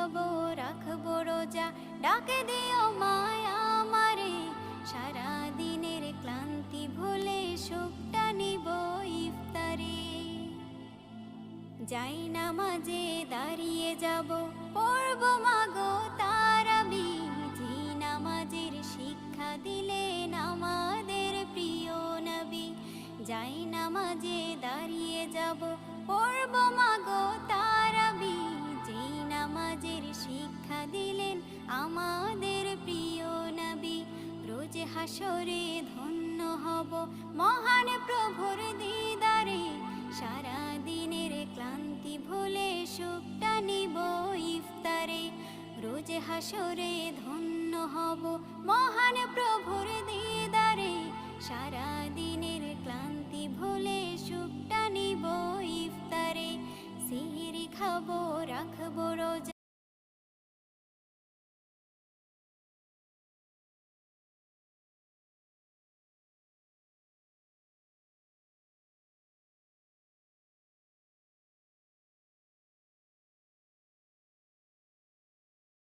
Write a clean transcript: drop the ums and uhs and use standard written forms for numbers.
খাবো রাখবো রোজা, ডাকে দিও মায়া আমারে, সারা দিনের ক্লান্তি ভুলে সুখটা নিব ইফতারে। যাই নামাজে দাঁড়িয়ে যাব, পড়ব মাগো তারাবি, যে নামাজের শিক্ষা দিলেন আমাদের প্রিয় নবী। যাই নামাজে দাঁড়িয়ে যাব, পড়ব মাগো তারাবি, যে নামাজের শিক্ষা দিলেন আমাদের প্রিয় নবী। রোজ হাসরে ধন্য হব মহান প্রভুর দিদারে, সারা দিনের ক্লান্তি ভুলে সুখটা নিব ইফতারে। রোজ হাসরে ধন্য হব মহান প্রভুর দিদারে, সারা দিনের ক্লান্তি ভুলে সুখটা নিব ইফতারে। সিহরি খাবো রাখবো রোজা,